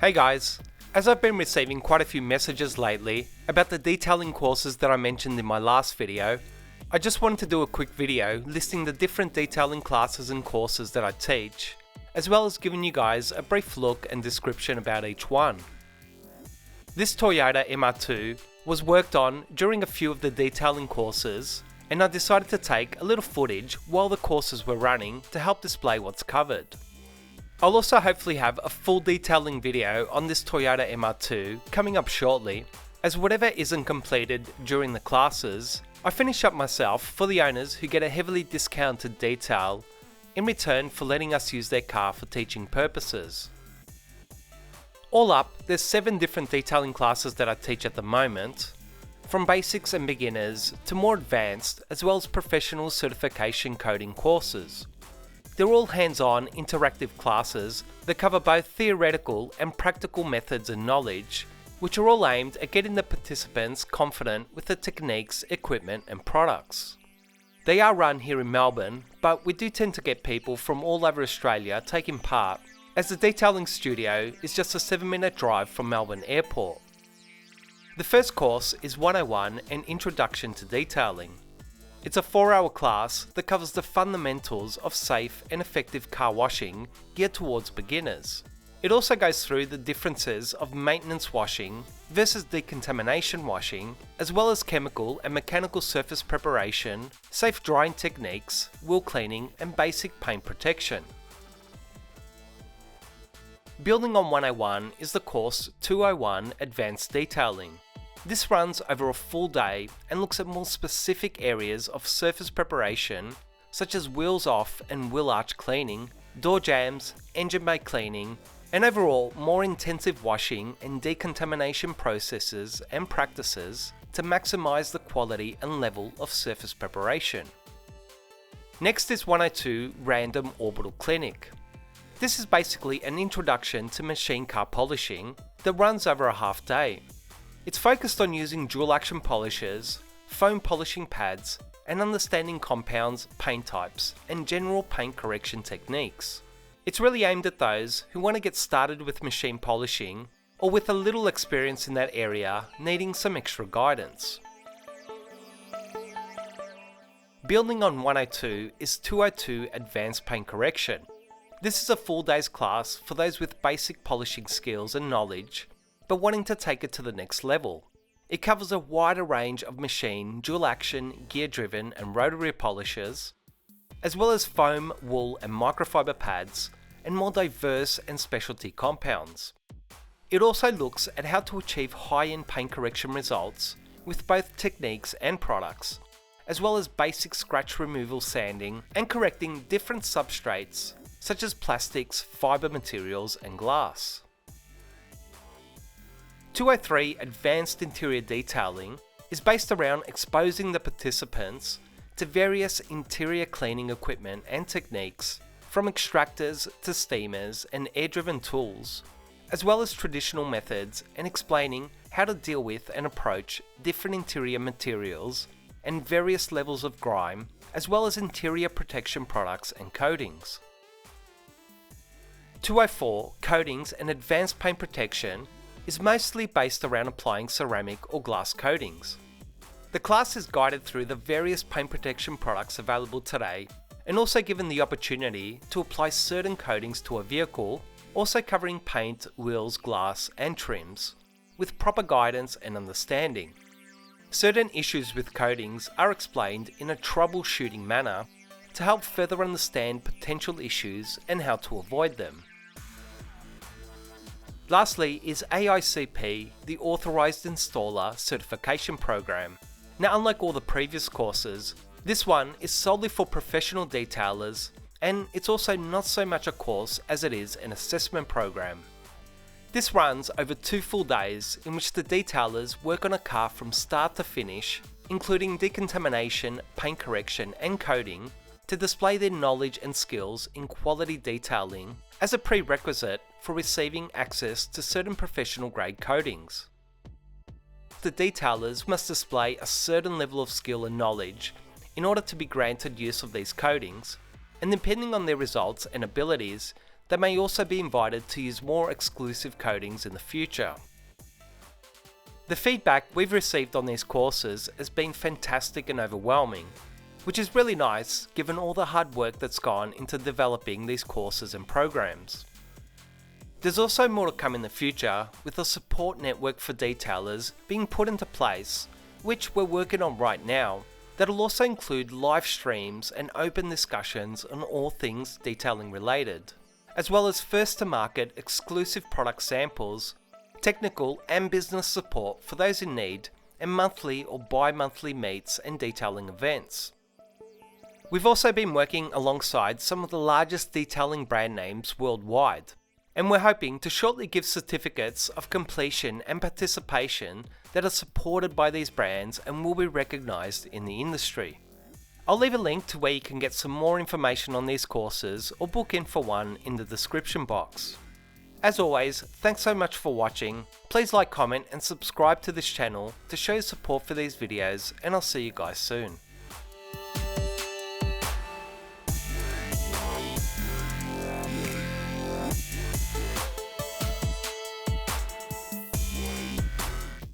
Hey guys, as I've been receiving quite a few messages lately about the detailing courses that I mentioned in my last video, I just wanted to do a quick video listing the different detailing classes and courses that I teach, as well as giving you guys a brief look and description about each one. This Toyota MR2 was worked on during a few of the detailing courses, and I decided to take a little footage while the courses were running to help display what's covered. I'll also hopefully have a full detailing video on this Toyota MR2 coming up shortly, as whatever isn't completed during the classes, I finish up myself for the owners who get a heavily discounted detail in return for letting us use their car for teaching purposes. All up, there's 7 different detailing classes that I teach at the moment, from basics and beginners to more advanced as well as professional certification coding courses. They're all hands-on, interactive classes that cover both theoretical and practical methods and knowledge, which are all aimed at getting the participants confident with the techniques, equipment and products. They are run here in Melbourne, but we do tend to get people from all over Australia taking part, as the detailing studio is just a 7-minute drive from Melbourne Airport. The first course is 101 and Introduction to Detailing. It's a 4-hour class that covers the fundamentals of safe and effective car washing geared towards beginners. It also goes through the differences of maintenance washing versus decontamination washing, as well as chemical and mechanical surface preparation, safe drying techniques, wheel cleaning and basic paint protection. Building on 101 is the course 201 Advanced Detailing. This runs over a full day and looks at more specific areas of surface preparation, such as wheels off and wheel arch cleaning, door jambs, engine bay cleaning, and overall more intensive washing and decontamination processes and practices to maximize the quality and level of surface preparation. Next is 102 Random Orbital Clinic. This is basically an introduction to machine car polishing that runs over a half day. It's focused on using dual action polishers, foam polishing pads, and understanding compounds, paint types, and general paint correction techniques. It's really aimed at those who want to get started with machine polishing, or with a little experience in that area needing some extra guidance. Building on 102 is 202 Advanced Paint Correction. This is a full day's class for those with basic polishing skills and knowledge, but wanting to take it to the next level. It covers a wider range of machine, dual action, gear driven and rotary polishers, as well as foam, wool and microfiber pads, and more diverse and specialty compounds. It also looks at how to achieve high-end paint correction results with both techniques and products, as well as basic scratch removal sanding and correcting different substrates such as plastics, fiber materials and glass. 203 Advanced Interior Detailing is based around exposing the participants to various interior cleaning equipment and techniques, from extractors to steamers and air-driven tools, as well as traditional methods, and explaining how to deal with and approach different interior materials and various levels of grime, as well as interior protection products and coatings. 204 Coatings and Advanced Paint Protection is mostly based around applying ceramic or glass coatings. The class is guided through the various paint protection products available today, and also given the opportunity to apply certain coatings to a vehicle, also covering paint, wheels, glass and trims, with proper guidance and understanding. Certain issues with coatings are explained in a troubleshooting manner to help further understand potential issues and how to avoid them. Lastly is AICP, the Authorized Installer Certification Program. Now, unlike all the previous courses, this one is solely for professional detailers, and it's also not so much a course as it is an assessment program. This runs over 2 full days in which the detailers work on a car from start to finish, including decontamination, paint correction and coating, to display their knowledge and skills in quality detailing as a prerequisite for receiving access to certain professional grade coatings. The detailers must display a certain level of skill and knowledge in order to be granted use of these coatings, and depending on their results and abilities, they may also be invited to use more exclusive coatings in the future. The feedback we've received on these courses has been fantastic and overwhelming, which is really nice given all the hard work that's gone into developing these courses and programs. There's also more to come in the future, with a support network for detailers being put into place, which we're working on right now, that'll also include live streams and open discussions on all things detailing related, as well as first to market exclusive product samples, technical and business support for those in need, and monthly or bi-monthly meets and detailing events. We've also been working alongside some of the largest detailing brand names worldwide, and we're hoping to shortly give certificates of completion and participation that are supported by these brands and will be recognised in the industry. I'll leave a link to where you can get some more information on these courses or book in for one in the description box. As always, thanks so much for watching. Please like, comment and subscribe to this channel to show support for these videos, and I'll see you guys soon.